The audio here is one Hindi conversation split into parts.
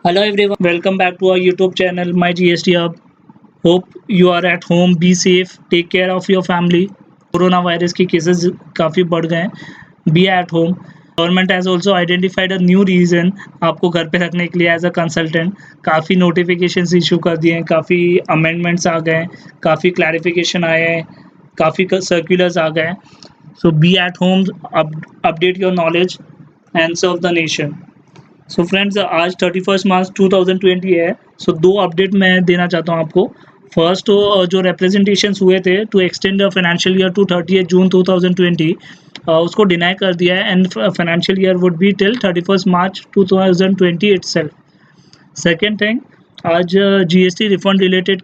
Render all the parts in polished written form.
Hello everyone, welcome back to our YouTube channel, My GST Hub. Hope you are at home, be safe, take care of your family. Corona virus के केसेस काफ़ी बढ़ गए हैं, be at home. Government has also identified a new reason आपको घर पे रखने के लिए एज अ कंसल्टेंट. काफ़ी नोटिफिकेशंस इशू कर दिए हैं, काफ़ी अमेंडमेंट्स आ गए हैं, काफ़ी क्लैरिफिकेशन आए हैं, काफ़ी सर्कुलर्स आ गए हैं. So be at home, update your knowledge and serve the nation. So friends, आज 31 मार्च 2020 है. सो दो अपडेट मैं देना चाहता हूँ आपको. फर्स्ट, जो रिप्रेजेंटेशंस हुए थे to extend the financial year to 30 June 2020, उसको डिनाई कर दिया है and financial year would be till 31 March 2020 itself. Second thing, आज जीएसटी रिफंड रिलेटेड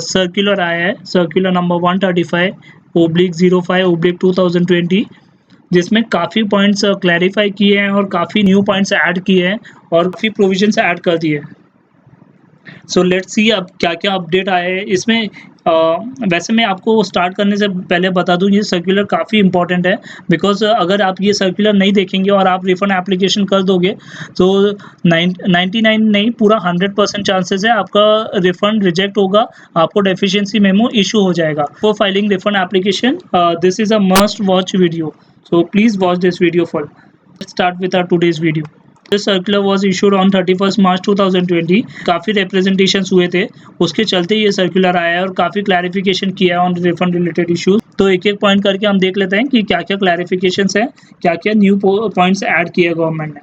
सर्कुलर आया है, सर्कुलर नंबर 135/05/2020, जिसमें काफ़ी पॉइंट्स क्लैरिफाई किए हैं और काफ़ी न्यू पॉइंट्स ऐड किए हैं और काफ़ी प्रोविजंस ऐड कर दिए हैं. सो लेट्स सी अब क्या क्या अपडेट आए हैं इसमें. वैसे मैं आपको स्टार्ट करने से पहले बता दूं, ये सर्कुलर काफ़ी इंपॉर्टेंट है, बिकॉज अगर आप ये सर्कुलर नहीं देखेंगे और आप रिफंड एप्लीकेशन कर दोगे तो 99 नहीं, पूरा 100% चांसेस है आपका रिफंड रिजेक्ट होगा, आपको डेफिशिएंसी मेमो इशू हो जाएगा. For filing refund application, this is a must watch video, so please watch this video full. Let's start with our today's video. This circular was issued on 31st March 2020. काफ़ी रिप्रेजेंटेशंस हुए थे, उसके चलते ये सर्कुलर आया है और काफ़ी क्लैरिफिकेशन किया है ऑन रिफंड रिलेटेड इश्यूज. तो एक एक पॉइंट करके हम देख लेते हैं कि क्या क्या क्लैरिफिकेशंस हैं, क्या क्या न्यू पॉइंट्स ऐड किए गवर्नमेंट ने.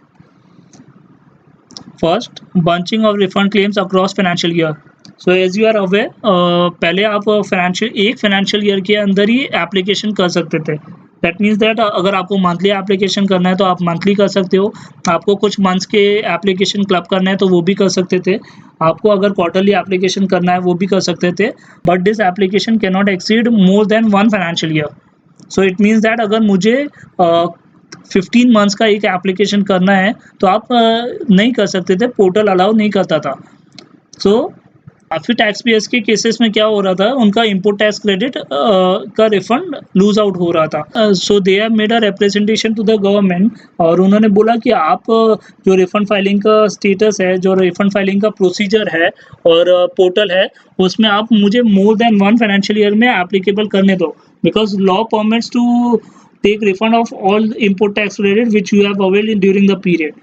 First, bunching of refund claims across financial year. So as you are aware, पहले आप एक फाइनेंशियल ईयर के अंदर ही एप्लीकेशन कर सकते थे. दैट मीन्स दैट अगर आपको मंथली एप्लीकेशन करना है तो आप मंथली कर सकते हो, आपको कुछ मंथ्स के एप्लीकेशन क्लब करना है तो वो भी कर सकते थे, आपको अगर क्वार्टरली एप्लीकेशन करना है वो भी कर सकते थे. But this application can not exceed more than one financial year. So it means that अगर मुझे 15 मंथ्स का एक एप्लीकेशन करना है तो आप नहीं कर सकते थे, पोर्टल अलाउ नहीं करता था. सो काफ़ी टैक्स पेयर्स के केसेस में क्या हो रहा था, उनका इनपुट टैक्स क्रेडिट का रिफंड लूज आउट हो रहा था. So they have made a representation to the government और उन्होंने बोला कि आप जो रिफंड फाइलिंग का स्टेटस है, जो रिफंड फाइलिंग का प्रोसीजर है और पोर्टल है, उसमें आप मुझे more than one financial year में एप्लीकेबल करने दो, because law permits to take refund of all input tax credit which you have availed during the period.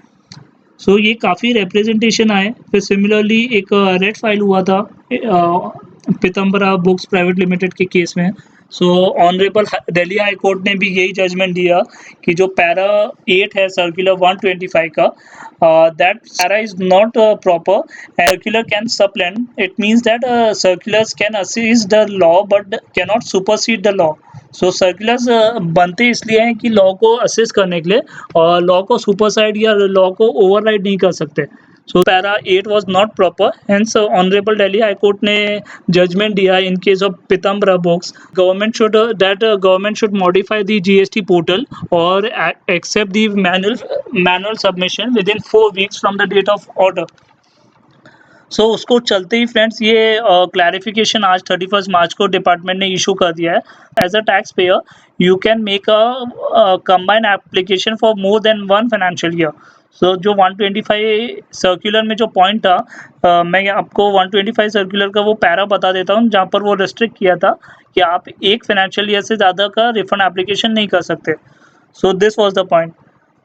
So ये काफ़ी रिप्रेजेंटेशन आए. फिर सिमिलरली एक रेड फाइल हुआ था पीताम्बरा बुक्स प्राइवेट लिमिटेड के केस में. सो ऑनरेबल दिल्ली हाई कोर्ट ने भी यही जजमेंट दिया कि जो पैरा 8 है सर्कुलर 125 का, that para is not proper. Circular can supplement, it means that circulars can assist the law but can not supersede the law. So circulars बनते इसलिए हैं कि लॉ को असिस्ट करने के लिए, और लॉ को सुपरसाइड या लॉ को ओवरराइड नहीं कर सकते. So para 8 was not proper, hence honourable Delhi high court ने जजमेंट दिया in case of Pitambara Books. Government should modify the GST portal और accept the manual submission within 4 weeks from the date of order. So उसको चलते ही फ्रेंड्स, ये क्लैरिफिकेशन आज 31 मार्च को डिपार्टमेंट ने इशू कर दिया है. As a tax payer you can make a combine application for more than one financial year. So जो 125 सर्कुलर में जो पॉइंट था, मैं आपको 125 सर्कुलर का वो पैरा बता देता हूँ जहाँ पर वो रेस्ट्रिक्ट किया था कि आप एक फाइनेंशियल ईयर से ज़्यादा का रिफंड एप्लीकेशन नहीं कर सकते. So this was the point.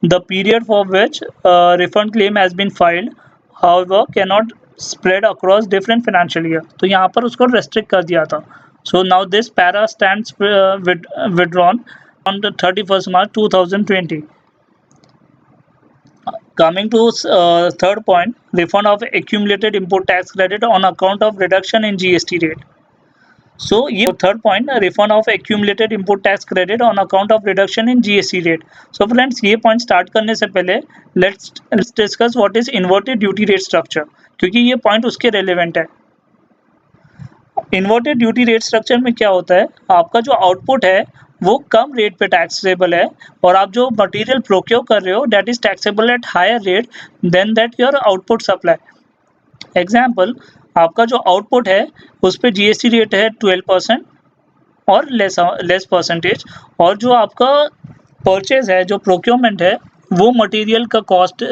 The period for which refund claim has been filed however cannot spread across different financial year. तो यहाँ पर उसको restrict कर दिया था. So now this para stands withdrawn on the 31st March 2020. Coming to third point, refund of accumulated import tax credit on account of reduction in GST rate. सो ये third point, refund of accumulated input tax credit on account of reduction in GST rate. So friends, ये पॉइंट स्टार्ट करने से पहले let's discuss what is inverted duty rate structure, क्योंकि ये पॉइंट उसके रेलेवेंट है. इन्वर्टेड ड्यूटी रेट स्ट्रक्चर में क्या होता है, आपका जो आउटपुट है वो कम रेट पे टैक्सेबल है और आप जो मटेरियल प्रोक्योर कर रहे हो that is taxable at higher rate than that your output supply. Example, आपका जो आउटपुट है उस पर जीएसटी रेट है 12% और लेस परसेंटेज, और जो आपका परचेज है, जो प्रोक्योरमेंट है, वो मटेरियल का कॉस्ट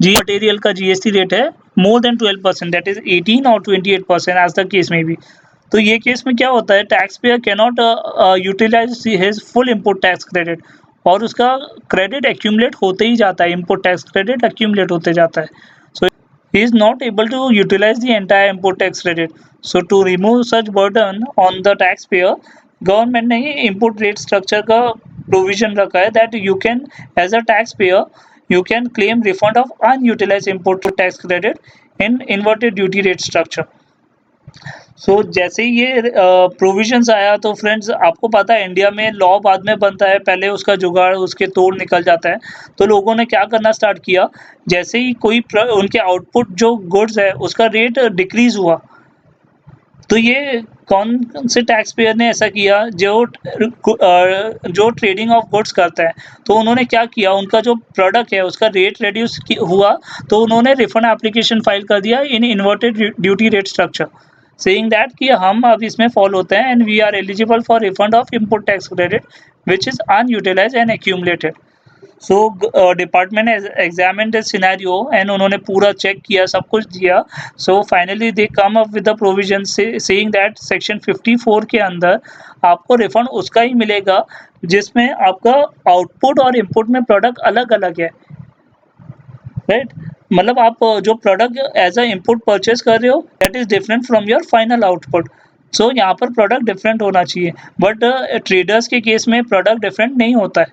मटेरियल का जीएसटी रेट है more than 12%, that is 18 or 28% as the case may be. तो ये केस में क्या होता है, tax payer cannot utilise his full input tax credit, और उसका क्रेडिट एक्यूमुलेट होते ही जाता है, इनपुट टैक्स क्रेडिट एक्यूमुलेट होते जाता है. सो he is not able to utilize the entire import tax credit. So to remove such burden on the taxpayer, government ने इनपुट रेट स्ट्रक्चर का प्रोविजन रखा है that you can as a tax payer you can claim refund of unutilized import tax credit in inverted duty rate structure. So जैसे ही ये प्रोविजंस आया तो फ्रेंड्स आपको पता है इंडिया में लॉ बाद में बनता है, पहले उसका जुगाड़ उसके तोड़ निकल जाता है. तो लोगों ने क्या करना स्टार्ट किया, जैसे ही कोई उनके आउटपुट जो गुड्स है उसका रेट डिक्रीज हुआ, तो ये कौन से टैक्स पेयर ने ऐसा किया, जो ट्रेडिंग ऑफ गुड्स करता है, तो उन्होंने क्या किया, उनका जो प्रोडक्ट है उसका रेट रिड्यूस हुआ, तो उन्होंने रिफंड एप्लीकेशन फाइल कर दिया in inverted duty rate structure, saying that कि हम अब इसमें फॉल होते हैं and we are eligible for refund of input tax credit which is unutilised and accumulated. So department examine this scenario and उन्होंने पूरा चेक किया, सब कुछ दिया. So finally they come up with the provision saying that section 54 के अंदर आपको रिफंड उसका ही मिलेगा जिसमें आपका आउटपुट और इनपुट में प्रोडक्ट अलग अलग है, राइट. मतलब आप जो product as a input purchase कर रहे हो that is different from your final output. So यहाँ पर प्रोडक्ट डिफरेंट होना चाहिए, बट ट्रेडर्स के केस में प्रोडक्ट डिफरेंट नहीं होता है.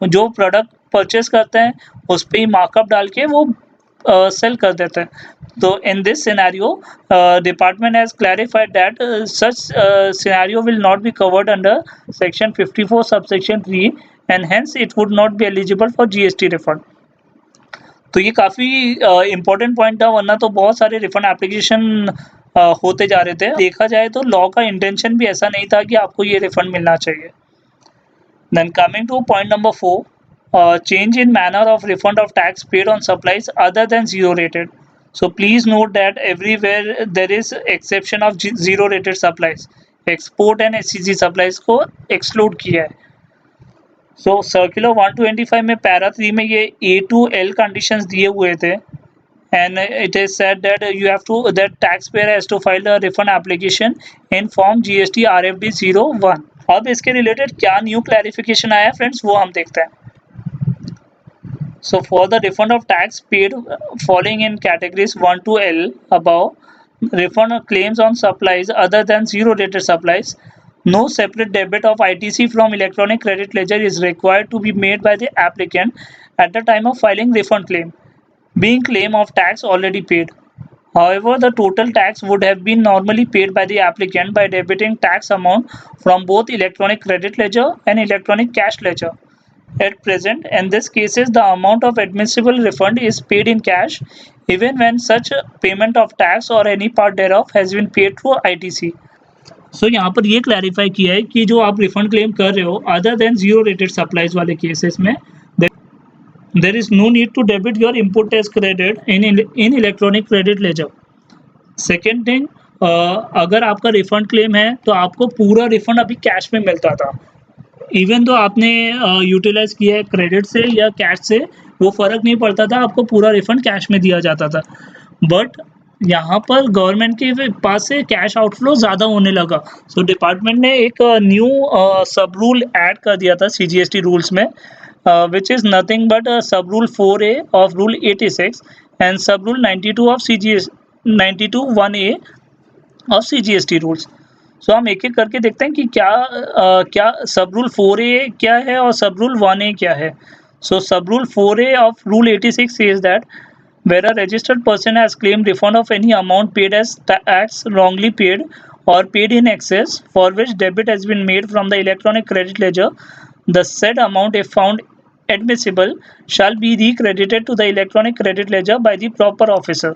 जो प्रोडक्ट परचेज करते हैं उस पर ही मार्कअप डाल के वो सेल कर देते हैं. तो in this scenario department has clarified that such scenario will not be covered under section 54 subsection 3 and hence it would not be eligible for GST refund. तो ये काफ़ी इम्पोर्टेंट पॉइंट था, वरना तो बहुत सारे रिफंड एप्लीकेशन होते जा रहे थे. देखा जाए तो लॉ का इंटेंशन भी ऐसा नहीं था कि आपको ये रिफंड मिलना चाहिए. Then coming to point number 4, change in manner of refund of tax paid on supplies other than zero rated. So please note that everywhere there is exception of zero rated supplies. Export and SCG supplies को exclude किया है. So circular 125 में पैरा 3 में ये A to L conditions दिए हुए थे, and it is said that that taxpayer has to file a refund application in form GST RFD 01. अब इसके रिलेटेड क्या न्यू क्लैरिफिकेशन आया फ्रेंड्स वो हम देखते हैं. So for the refund of tax paid following in categories 1 to L above, refund of claims on supplies other than zero rated supplies, no separate debit of ITC from electronic credit ledger is required to be made by the applicant at the time of filing refund claim, being claim of tax already paid. However, the total tax would have been normally paid by the applicant by debiting tax amount from both electronic credit ledger and electronic cash ledger. At present, in this cases, the amount of admissible refund is paid in cash, even when such payment of tax or any part thereof has been paid through ITC. So यहाँ पर ये क्लैरिफाई किया है कि जो आप रिफंड क्लेम कर रहे हो other than zero rated supplies वाले केसेस में there is no need to debit your input tax credit in electronic credit ledger. Second thing, अगर आपका रिफंड क्लेम है तो आपको पूरा रिफंड अभी कैश में मिलता था, इवन तो आपने यूटिलाइज किया है क्रेडिट से या कैश से वो फ़र्क नहीं पड़ता था, आपको पूरा रिफंड कैश में दिया जाता था. बट यहाँ पर गवर्नमेंट के पास से कैश आउटफ्लो ज़्यादा होने लगा. सो डिपार्टमेंट ने एक न्यू सब रूल ऐड कर दिया था CGST रूल्स में, which is nothing but sub rule 4A of rule 86 and sub rule 92 of 1A of CGST rules. So हम एक एक करके देखते हैं कि क्या सब रूल 4A क्या है और सब रूल 1A क्या है. So sub rule 4A of rule 86 says that where a registered person has claimed refund of any amount paid as tax wrongly paid or paid in excess for which debit has been made from the electronic credit ledger, the said amount if found admissible shall be recredited to the electronic credit ledger by the proper officer.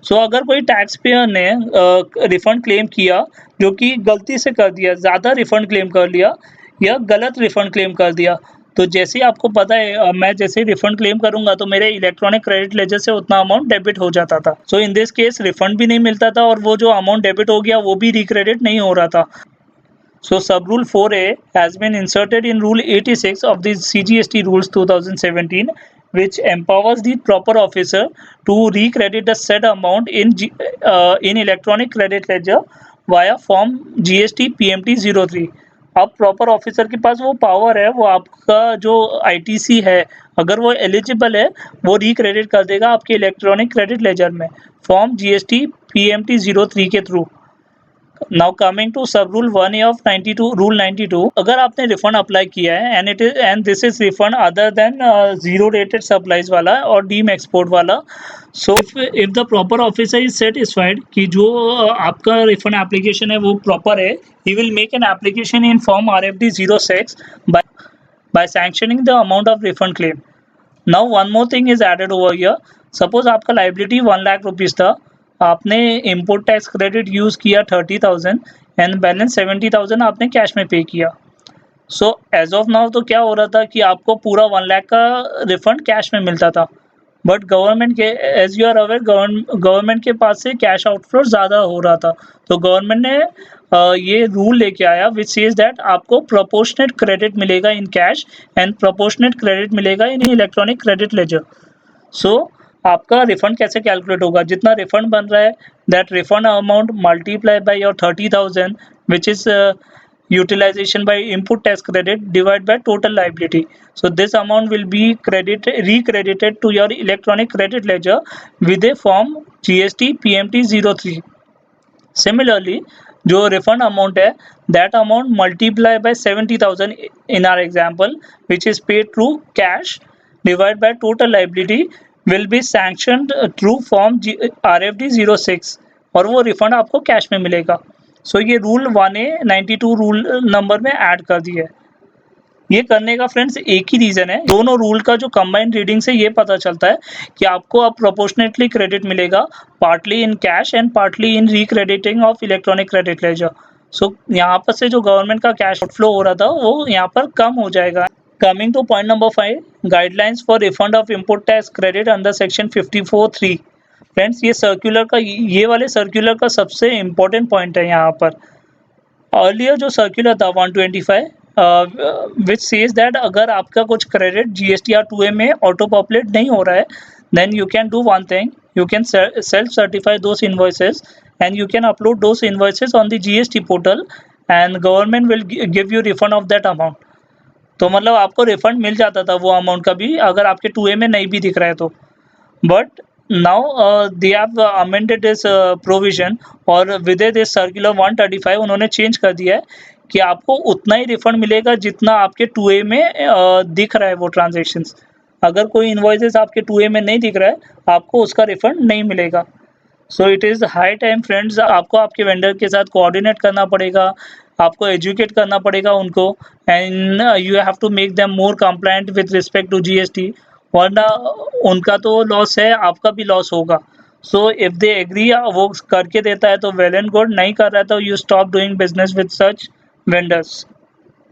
So अगर कोई टैक्स पेयर ने रिफंड क्लेम किया जो कि गलती से कर दिया, ज़्यादा रिफंड क्लेम कर लिया या गलत रिफंड क्लेम कर दिया, तो जैसे ही आपको पता है मैं जैसे रिफंड क्लेम करूंगा तो मेरे इलेक्ट्रॉनिक क्रेडिट लेजर से उतना अमाउंट डेबिट हो जाता था. सो इन दिस केस रिफंड भी नहीं मिलता था और वो जो अमाउंट डेबिट हो गया वो भी रिक्रेडिट नहीं हो रहा था. So sub rule 4A has been inserted in rule 86 of the CGST rules 2017 which empowers the proper officer to recredit the said amount in electronic credit ledger via form GST PMT 03। अब प्रॉपर ऑफिसर के पास वो पावर है, वो आपका जो आईटीसी है, अगर वो एलिजिबल है, वो रिक्रेडिट कर देगा आपके इलेक्ट्रॉनिक क्रेडिट लेजर में फॉर्म जीएसटी पीएमटी 03 के थ्रू। नाउ कमिंग टू सब रूल 1A ऑफ 92 रूल 92, अगर आपने रिफंड अप्लाई किया है and this is refund other than zero rated supplies वाला और डीम एक्सपोर्ट वाला, so if the proper officer is satisfied कि जो आपका रिफंड एप्लीकेशन है वो प्रॉपर है, he will make an application in form RFD 06 by sanctioning the amount of refund claim. Now one more thing is added over here. Suppose आपका लाइबिलिटी 1 लाख रुपीज़ था, आपने इम्पोर्ट टैक्स क्रेडिट यूज़ किया 30,000 एंड बैलेंस 70,000 आपने कैश में पे किया। सो एज ऑफ नाउ तो क्या हो रहा था कि आपको पूरा 1 लाख का रिफंड कैश में मिलता था, बट गवर्नमेंट के, as you are aware, government के पास से कैश आउटफ्लो ज़्यादा हो रहा था, तो गवर्नमेंट ने ये रूल लेके आया विच सेज दैट आपको प्रोपोर्शनेट क्रेडिट मिलेगा इन कैश एंड प्रोपोर्शनेट क्रेडिट मिलेगा इन इलेक्ट्रॉनिक क्रेडिट लेजर। सो आपका रिफंड कैसे कैलकुलेट होगा, जितना रिफंड बन रहा है that refund amount multiply by your 30,000 which is utilization by input tax credit divided by total liability. So this amount will be recredited to your electronic credit ledger with a form GST PMT 03। Similarly, जो refund amount है, that amount multiply by 70,000 in our example, which is paid through cash divided by total liability will be sanctioned through form RFD 06 और वो refund आपको कैश में मिलेगा। सो ये रूल 1A 92 रूल नंबर में ऐड कर दिया है। ये करने का फ्रेंड्स एक ही रीज़न है, दोनों रूल का जो कंबाइंड रीडिंग से ये पता चलता है कि आपको अब प्रोपोर्शनेटली क्रेडिट मिलेगा, partly in cash and partly in recrediting of electronic credit ledger. So यहाँ पर से जो गवर्नमेंट का कैश फ्लो हो रहा था वो यहाँ पर कम हो जाएगा। Coming two point number 5, guidelines for refund of import tax credit under section 54(3)। Friends ये वाले सर्कुलर का सबसे इम्पोर्टेंट पॉइंट है यहाँ पर। अर्लियर जो सर्कुलर था 125 विच सेज दैट अगर आपका कुछ क्रेडिट GSTR 2A में ऑटो पॉपुलेट नहीं हो रहा है, then you can do one thing, you can self certify those invoices and you can upload those invoices on the GST portal and government will give you refund of that amount. तो मतलब आपको रिफंड मिल जाता था वो अमाउंट का भी, अगर आपके 2A में नहीं भी दिख रहा है तो। But now they have amended this provision और विद दिस सर्कुलर 135 उन्होंने चेंज कर दिया है कि आपको उतना ही रिफंड मिलेगा जितना आपके 2A में दिख रहा है वो ट्रांजेक्शन्स। अगर कोई इन्वॉइसेस आपके 2A में नहीं दिख रहा है, आपको उसका रिफंड नहीं मिलेगा। So it is high time friends, आपको आपके वेंडर के साथ कोऑर्डिनेट करना पड़ेगा, आपको एजुकेट करना पड़ेगा उनको, and you have to make them more compliant with respect to GST, वरना उनका तो लॉस है, आपका भी लॉस होगा। सो इफ दे एग्री, वो करके देता है तो वेल एंड गुड, नहीं कर रहा है तो you stop doing business with such vendors.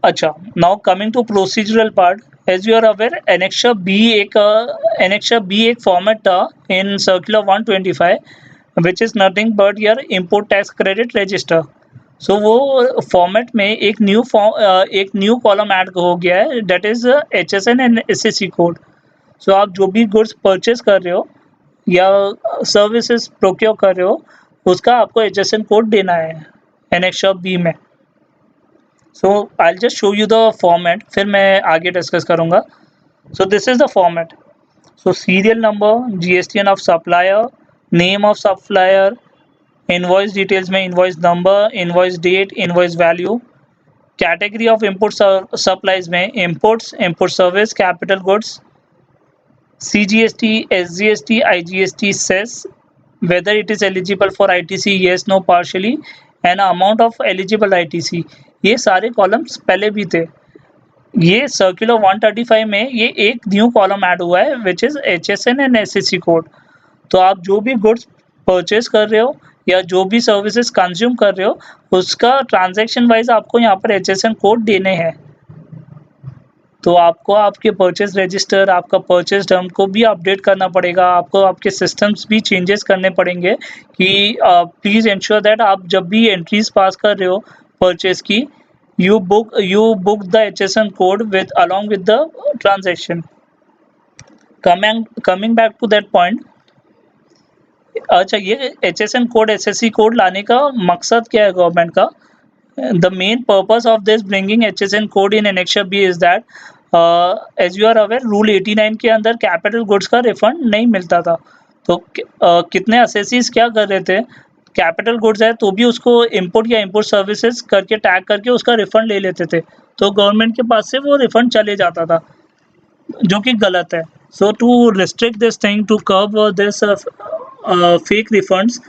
अच्छा, now coming to procedural part, as you are aware annexure B एक फॉर्मेट था in circular 125 which is nothing but your import tax credit register. So वो फॉर्मेट में एक न्यू कॉलम ऐड हो गया है, that is HSN and SSC code. So आप जो भी गुड्स परचेज कर रहे हो या सर्विसेज प्रोक्योर कर रहे हो, उसका आपको HSN कोड देना है एनेक्शर बी में। So I will just show you the format, फिर मैं आगे डिस्कस करूँगा। So this is the format. So serial number, GSTN of supplier, name of supplier, invoice details में invoice number, invoice date, invoice value, category of import supplies में imports, import service, capital goods, CGST, SGST, IGST, cess, whether it is eligible for ITC, yes, no, partially, and amount of eligible ITC। ये सारे कॉलम्स पहले भी थे। ये सर्कुलर 135 में ये एक न्यू कॉलम ऐड हुआ है which is HSN and SSC code. तो आप जो भी गुड्स परचेज कर रहे हो या जो भी सर्विसेज कंज्यूम कर रहे हो, उसका ट्रांजैक्शन वाइज आपको यहाँ पर HSN कोड देने हैं। तो आपको आपके परचेज रजिस्टर, आपका परचेज टर्म को भी अपडेट करना पड़ेगा, आपको आपके सिस्टम्स भी चेंजेस करने पड़ेंगे कि प्लीज़ इंश्योर दैट आप जब भी एंट्रीज पास कर रहे हो परचेज की, you book the HSN code with along with the transaction. Coming back to that point, अच्छा ये एचएसएन कोड, एसएससी कोड लाने का मकसद क्या है गवर्नमेंट का? The main purpose of this bringing HSN code in Annexure B is that as you are aware, rule 89 के अंदर कैपिटल गुड्स का रिफंड नहीं मिलता था। तो कितने असेसीज क्या कर रहे थे, कैपिटल गुड्स है तो भी उसको इंपोर्ट या इंपोर्ट सर्विसेज करके टैग करके उसका रिफंड ले लेते थे, तो गवर्नमेंट के पास से वो रिफंड चले जाता था, जो कि गलत है। So to restrict this thing, to curb this fake refunds,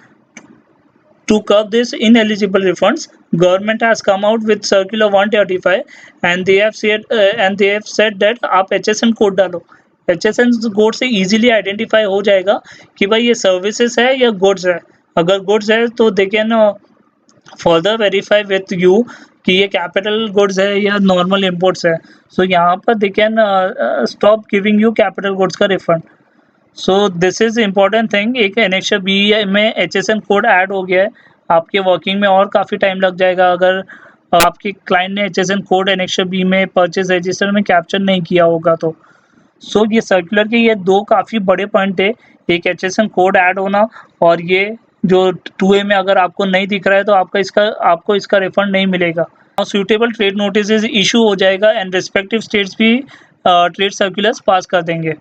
to curb this ineligible refunds, government has come out with circular 135 and they have said that आप HSN कोड डालो, HSN कोड से इजीली आइडेंटिफाई हो जाएगा कि भाई ये सर्विसेज है या गुड्स है। अगर गुड्स है तो they can further verify with you कि ये कैपिटल गुड्स है या नॉर्मल इंपोर्ट्स है। सो यहाँ पर they can stop giving you capital goods का refund. So this is important thing. एक एनेक्शर बी में HSN कोड ऐड हो गया है, आपके वर्किंग में और काफ़ी टाइम लग जाएगा अगर आपके क्लाइंट ने HSN कोड एनेक्शर बी में परचेज रजिस्टर में कैप्चर नहीं किया होगा तो। सो ये सर्कुलर के ये दो काफ़ी बड़े पॉइंट है, एक HSN कोड ऐड होना और ये जो 2A में अगर आपको नहीं दिख रहा है तो आपको इसका रिफंड नहीं मिलेगा। सूटेबल ट्रेड नोटिस इशू हो जाएगा एंड रिस्पेक्टिव स्टेट्स भी ट्रेड सर्कुलर्स पास कर देंगे।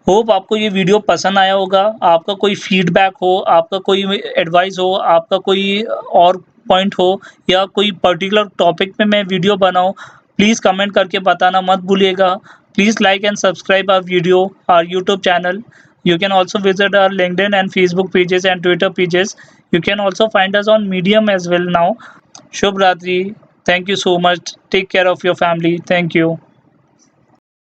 होप आपको ये वीडियो पसंद आया होगा। आपका कोई फीडबैक हो, आपका कोई एडवाइस हो, आपका कोई और पॉइंट हो या कोई पर्टिकुलर टॉपिक पे मैं वीडियो बनाऊँ, प्लीज़ कमेंट करके बताना मत भूलिएगा। Please like and subscribe our video, our YouTube channel. You can also visit our LinkedIn and Facebook pages and Twitter pages. You can also find us on Medium as well now. Shubh Ratri. Thank you so much. Take care of your family. Thank you.